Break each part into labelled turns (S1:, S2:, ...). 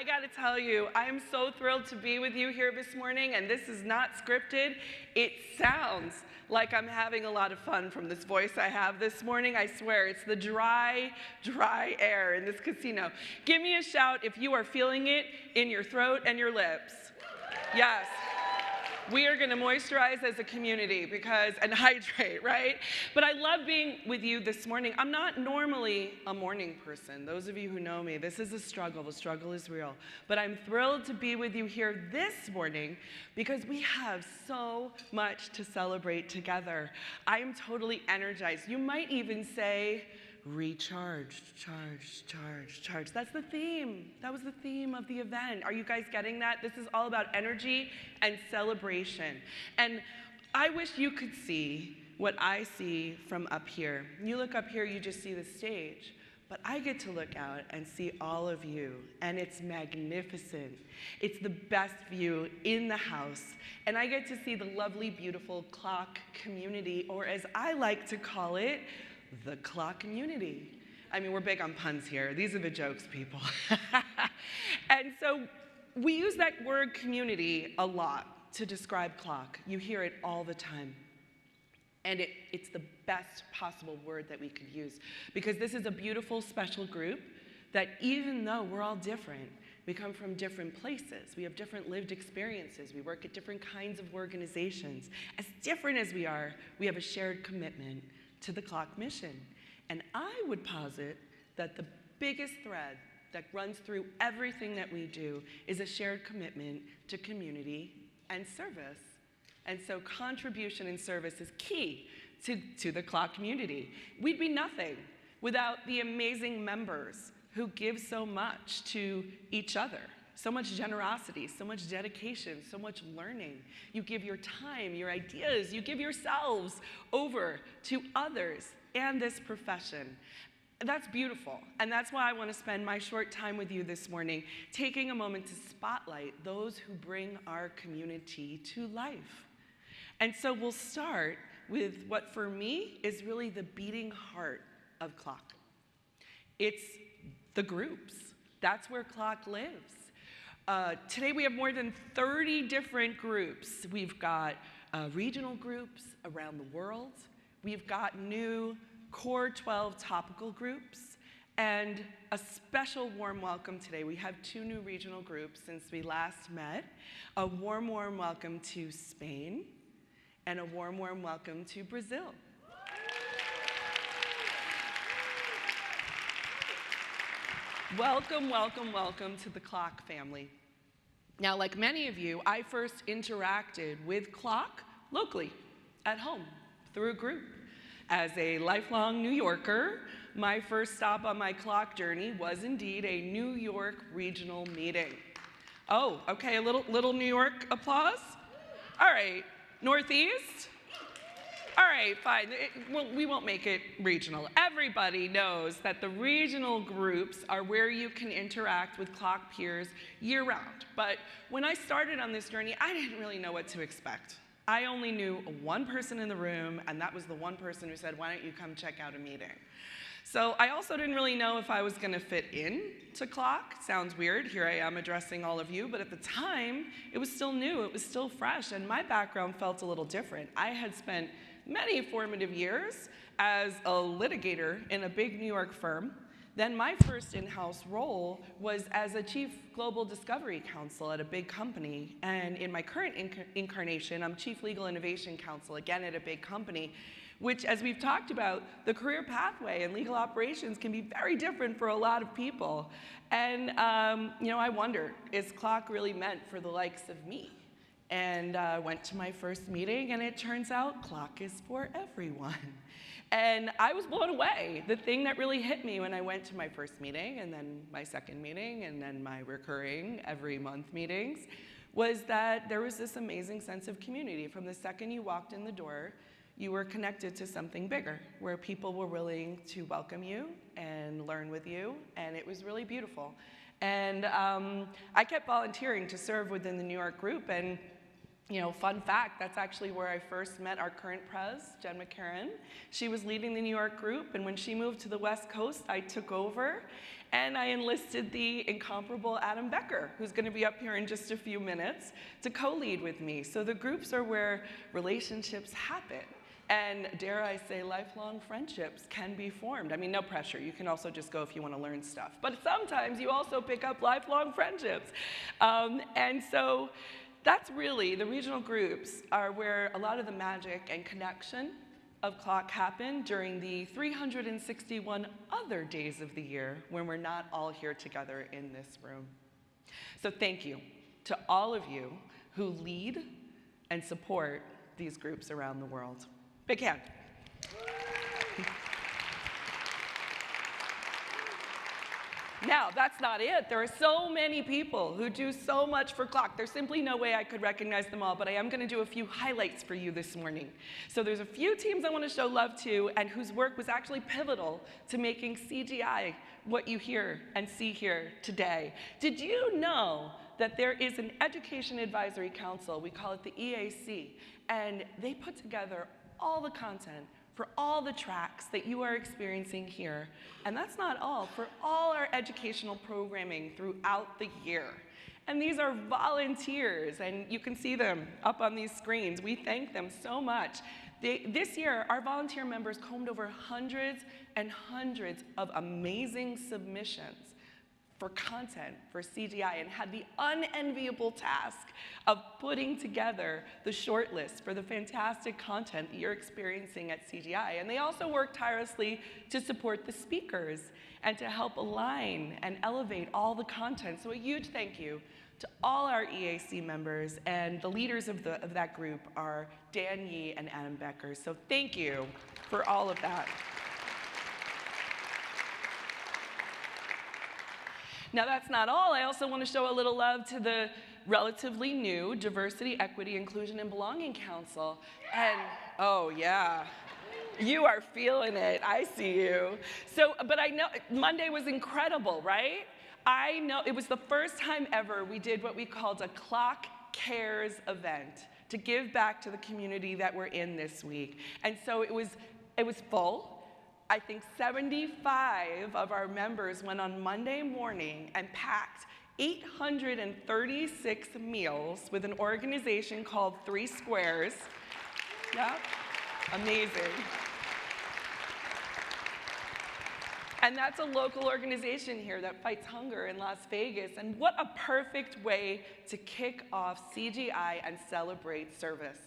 S1: I got to tell you, I am so thrilled to be with you here this morning, and this is not scripted. It sounds like I'm having a lot of fun from this voice I have this morning. I swear, it's the dry, dry air in this casino. Give me a shout if you are feeling it in your throat and your lips. Yes. We are going to moisturize as a community and hydrate, right? But I love being with you this morning. I'm not normally a morning person. Those of you who know me, this is a struggle. The struggle is real. But I'm thrilled to be with you here this morning because we have so much to celebrate together. I am totally energized. You might even say, recharge, charge. That's the theme. That was the theme of the event. Are you guys getting that? This is all about energy and celebration. And I wish you could see what I see from up here. You look up here, you just see the stage. But I get to look out and see all of you, and it's magnificent. It's the best view in the house. And I get to see the lovely, beautiful CLOC community, or as I like to call it, the CLOC community. I mean, we're big on puns here. These are the jokes, people. And so we use that word community a lot to describe CLOC. You hear it all the time. And it's the best possible word that we could use because this is a beautiful, special group that even though we're all different, we come from different places. We have different lived experiences. We work at different kinds of organizations. As different as we are, we have a shared commitment to the CLOC mission. And I would posit that the biggest thread that runs through everything that we do is a shared commitment to community and service. And so contribution and service is key to the CLOC community. We'd be nothing without the amazing members who give so much to each other. So much generosity, so much dedication, so much learning. You give your time, your ideas, you give yourselves over to others and this profession. That's beautiful, and that's why I want to spend my short time with you this morning, taking a moment to spotlight those who bring our community to life. And so we'll start with what for me is really the beating heart of CLOC. It's the groups. That's where CLOC lives. Today we have more than 30 different groups. We've got regional groups around the world. We've got new Core 12 topical groups. And a special warm welcome today. We have 2 new regional groups since we last met. A warm, warm welcome to Spain and a warm, warm welcome to Brazil. Welcome, welcome, welcome to the CLOC family. Now, like many of you, I first interacted with CLOC locally, at home, through a group. As a lifelong New Yorker, my first stop on my CLOC journey was indeed a New York regional meeting. Oh, okay, a little New York applause? All right, Northeast? All right, fine. We won't make it regional. Everybody knows that the regional groups are where you can interact with CLOC peers year-round. But when I started on this journey, I didn't really know what to expect. I only knew one person in the room, and that was the one person who said, why don't you come check out a meeting? So I also didn't really know if I was going to fit in to CLOC. Sounds weird. Here I am addressing all of you. But at the time, it was still new. It was still fresh. And my background felt a little different. I had spent many formative years as a litigator in a big New York firm. Then my first in-house role was as a chief global discovery counsel at a big company. And in my current incarnation, I'm chief legal innovation counsel, again at a big company, which, as we've talked about, the career pathway and legal operations can be very different for a lot of people. And I wondered, is CLOC really meant for the likes of me? And went to my first meeting, and it turns out CLOC is for everyone. And I was blown away. The thing that really hit me when I went to my first meeting, and then my second meeting, and then my recurring every month meetings, was that there was this amazing sense of community. From the second you walked in the door, you were connected to something bigger, where people were willing to welcome you and learn with you, and it was really beautiful. And I kept volunteering to serve within the New York group, and Fun fact, that's actually where I first met our current prez, Jen McCarran. She was leading the New York group, and when she moved to the West Coast, I took over, and I enlisted the incomparable Adam Becker, who's going to be up here in just a few minutes, to co-lead with me. So the groups are where relationships happen. And dare I say, lifelong friendships can be formed. I mean, no pressure. You can also just go if you want to learn stuff. But sometimes you also pick up lifelong friendships. And so that's really, the regional groups are where a lot of the magic and connection of CLOC happen during the 361 other days of the year when we're not all here together in this room. So thank you to all of you who lead and support these groups around the world. Big hand. Now, that's not it. There are so many people who do so much for CLOC. There's simply no way I could recognize them all, but I am going to do a few highlights for you this morning. So there's a few teams I want to show love to and whose work was actually pivotal to making CGI what you hear and see here today. Did you know that there is an Education Advisory Council, we call it the EAC, and they put together all the content for all the tracks that you are experiencing here. And that's not all, for all our educational programming throughout the year. And these are volunteers, and you can see them up on these screens. We thank them so much. This year, our volunteer members combed over hundreds and hundreds of amazing submissions for content for CGI and had the unenviable task of putting together the shortlist for the fantastic content that you're experiencing at CGI. And they also worked tirelessly to support the speakers and to help align and elevate all the content. So a huge thank you to all our EAC members, and the leaders of that group are Dan Yee and Adam Becker. So thank you for all of that. Now that's not all. I also want to show a little love to the relatively new Diversity, Equity, Inclusion, and Belonging Council. And, oh yeah, you are feeling it. I see you. So, but I know, Monday was incredible, right? I know, it was the first time ever we did what we called a CLOC Cares event to give back to the community that we're in this week. And so it was full. I think 75 of our members went on Monday morning and packed 836 meals with an organization called 3 Squares. Yeah, amazing. And that's a local organization here that fights hunger in Las Vegas. And what a perfect way to kick off CGI and celebrate service.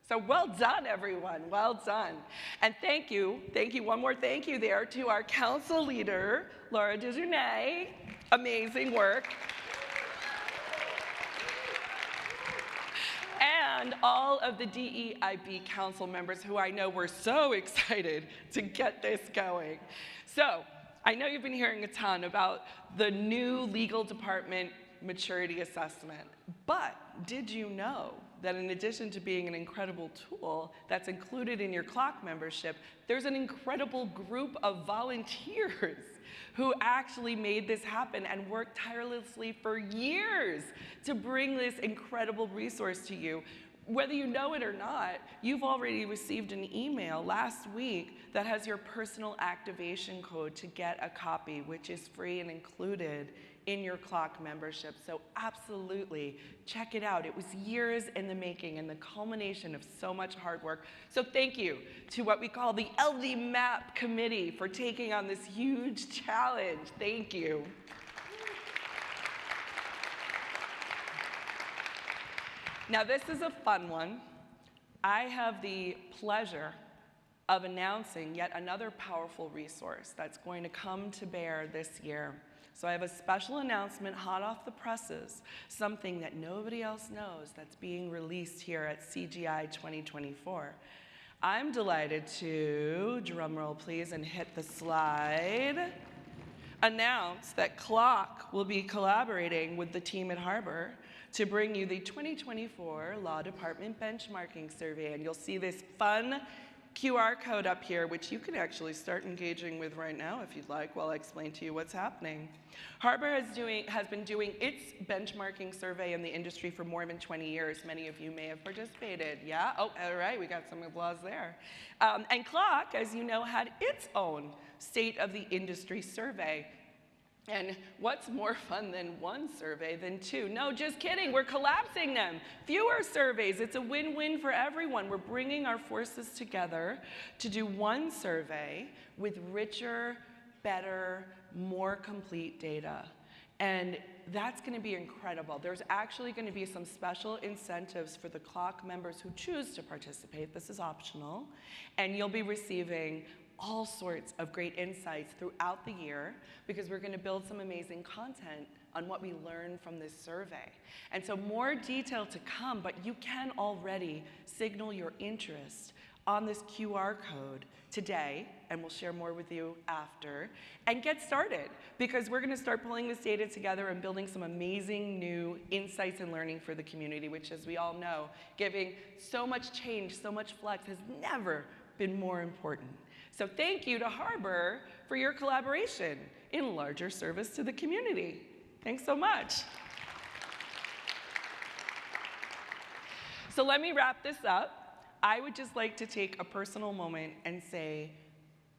S1: So well done, everyone, well done. And thank you, one more thank you there to our council leader, Laura DeJournay. Amazing work. And all of the DEIB council members who I know were so excited to get this going. So I know you've been hearing a ton about the new legal department maturity assessment, but did you know that in addition to being an incredible tool that's included in your CLOC membership, there's an incredible group of volunteers who actually made this happen and worked tirelessly for years to bring this incredible resource to you. Whether you know it or not, you've already received an email last week that has your personal activation code to get a copy, which is free and included in your CLOC membership. So absolutely, check it out. It was years in the making and the culmination of so much hard work. So thank you to what we call the LD MAP committee for taking on this huge challenge. Thank you. Now this is a fun one. I have the pleasure of announcing yet another powerful resource that's going to come to bear this year. So I have a special announcement hot off the presses, something that nobody else knows that's being released here at CGI 2024. I'm delighted to, drumroll please and hit the slide, announce that CLOC will be collaborating with the team at Harbor to bring you the 2024 Law Department Benchmarking Survey. And you'll see this fun QR code up here, which you can actually start engaging with right now if you'd like while I explain to you what's happening. Harbor has been doing its benchmarking survey in the industry for more than 20 years. Many of you may have participated. Yeah? Oh, all right, we got some applause there. And CLOC, as you know, had its own State of the Industry survey. And what's more fun than one survey than two? No, just kidding, we're collapsing them. Fewer surveys, it's a win-win for everyone. We're bringing our forces together to do one survey with richer, better, more complete data. And that's gonna be incredible. There's actually gonna be some special incentives for the CLOC members who choose to participate. This is optional. And you'll be receiving all sorts of great insights throughout the year because we're going to build some amazing content on what we learned from this survey. And so more detail to come, but you can already signal your interest on this QR code today, and we'll share more with you after, and get started because we're going to start pulling this data together and building some amazing new insights and learning for the community, which, as we all know, giving so much change, so much flex has never been more important. So thank you to Harbor for your collaboration in larger service to the community. Thanks so much. So let me wrap this up. I would just like to take a personal moment and say,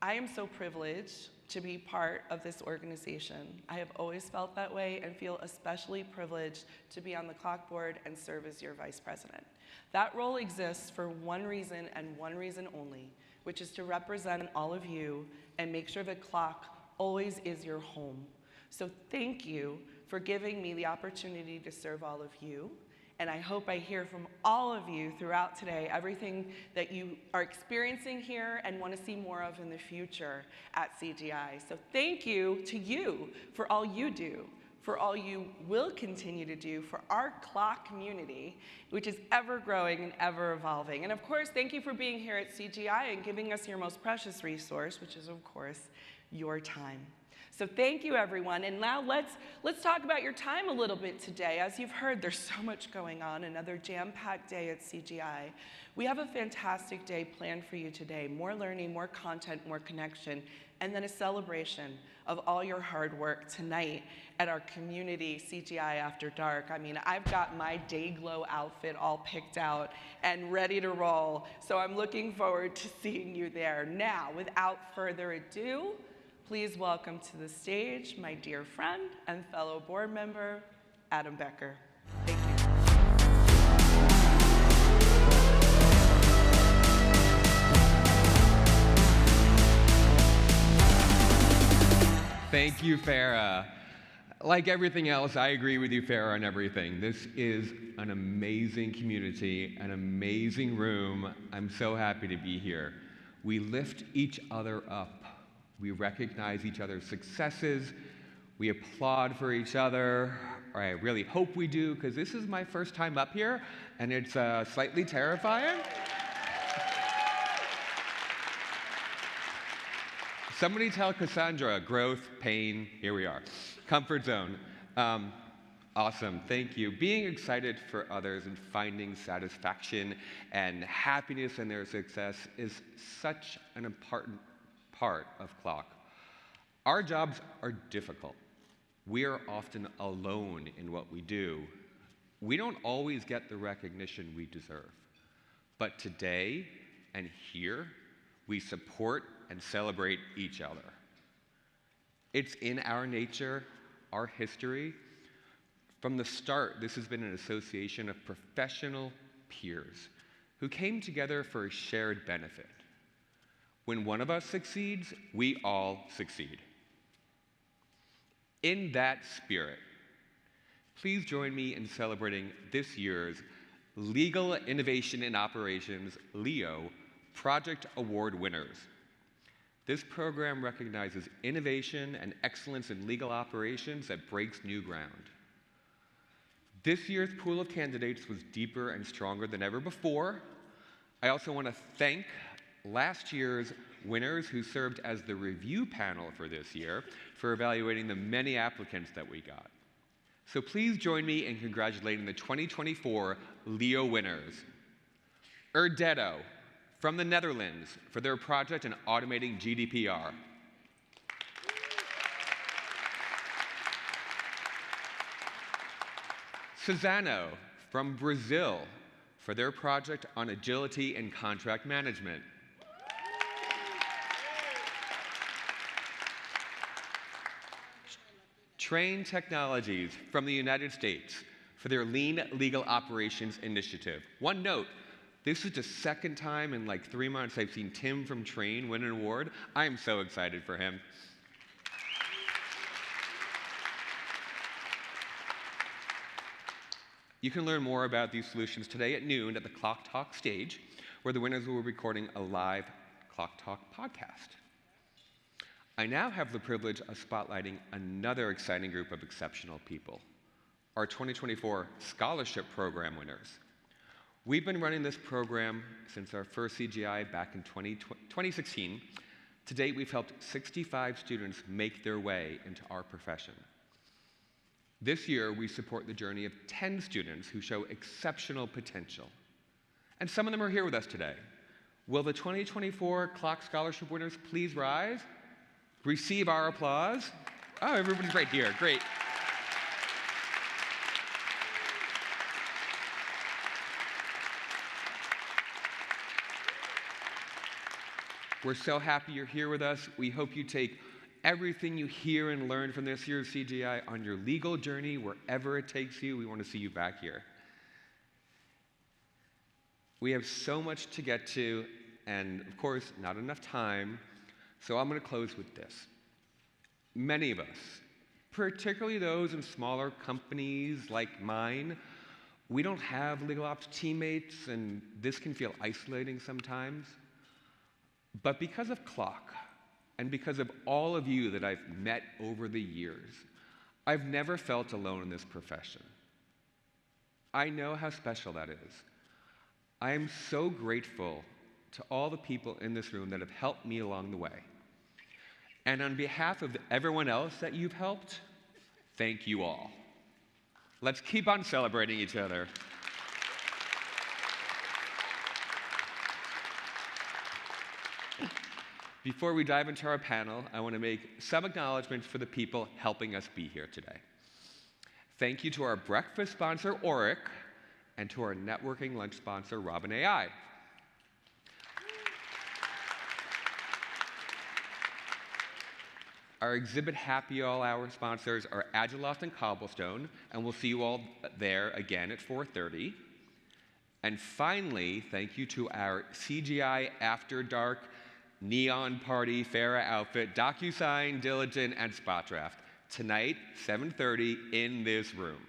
S1: I am so privileged to be part of this organization. I have always felt that way and feel especially privileged to be on the CLOC board and serve as your vice president. That role exists for one reason and one reason only, which is to represent all of you and make sure that CLOC always is your home. So thank you for giving me the opportunity to serve all of you. And I hope I hear from all of you throughout today, everything that you are experiencing here and want to see more of in the future at CGI. So thank you to you for all you do, for all you will continue to do for our CLOC community, which is ever growing and ever evolving. And of course, thank you for being here at CGI and giving us your most precious resource, which is of course, your time. So thank you, everyone. And now let's talk about your time a little bit today. As you've heard, there's so much going on, another jam-packed day at CGI. We have a fantastic day planned for you today. More learning, more content, more connection, and then a celebration of all your hard work tonight at our community CGI After Dark. I mean, I've got my day glow outfit all picked out and ready to roll. So I'm looking forward to seeing you there. Now, without further ado, please welcome to the stage my dear friend and fellow board member, Adam Becker. Thank you.
S2: Thank you, Farrah. Like everything else, I agree with you, Farrah, on everything. This is an amazing community, an amazing room. I'm so happy to be here. We lift each other up. We recognize each other's successes. We applaud for each other, or I really hope we do, because this is my first time up here, and it's slightly terrifying. Somebody tell Cassandra, growth, pain, here we are. Comfort zone. Awesome, thank you. Being excited for others and finding satisfaction and happiness in their success is such an important part of CLOC. Our jobs are difficult. We are often alone in what we do. We don't always get the recognition we deserve. But today and here, we support and celebrate each other. It's in our nature, our history. From the start, this has been an association of professional peers who came together for a shared benefit. When one of us succeeds, we all succeed. In that spirit, please join me in celebrating this year's Legal Innovation in Operations, LEO, Project Award winners. This program recognizes innovation and excellence in legal operations that breaks new ground. This year's pool of candidates was deeper and stronger than ever before. I also want to thank last year's winners who served as the review panel for this year for evaluating the many applicants that we got. So please join me in congratulating the 2024 LEO winners. Erdetto, from the Netherlands for their project in automating GDPR. Suzano from Brazil for their project on agility and contract management. Train Technologies from the United States for their Lean Legal Operations Initiative. One note, this is the second time in like 3 months I've seen Tim from Train win an award. I am so excited for him. You can learn more about these solutions today at noon at the CLOC Talk stage, where the winners will be recording a live CLOC Talk podcast. I now have the privilege of spotlighting another exciting group of exceptional people, our 2024 Scholarship Program winners. We've been running this program since our first CGI back in 2016. To date, we've helped 65 students make their way into our profession. This year, we support the journey of 10 students who show exceptional potential. And some of them are here with us today. Will the 2024 CLOC Scholarship winners please rise? Receive our applause. Oh, everybody's right here. Great. We're so happy you're here with us. We hope you take everything you hear and learn from this year's CGI on your legal journey, wherever it takes you. We want to see you back here. We have so much to get to, and of course, not enough time, so I'm going to close with this. Many of us, particularly those in smaller companies like mine, we don't have legal ops teammates, and this can feel isolating sometimes. But because of CLOC, and because of all of you that I've met over the years, I've never felt alone in this profession. I know how special that is. I am so grateful to all the people in this room that have helped me along the way. And on behalf of everyone else that you've helped, thank you all. Let's keep on celebrating each other. Before we dive into our panel, I want to make some acknowledgments for the people helping us be here today. Thank you to our breakfast sponsor, Oric, and to our networking lunch sponsor, Robin AI. Our exhibit happy all hour sponsors are Agiloft and Cobblestone, and we'll see you all there again at 4:30. And finally, thank you to our CGI After Dark Neon Party Farrah outfit, DocuSign, Diligent, and SpotDraft. Tonight, 7:30 in this room.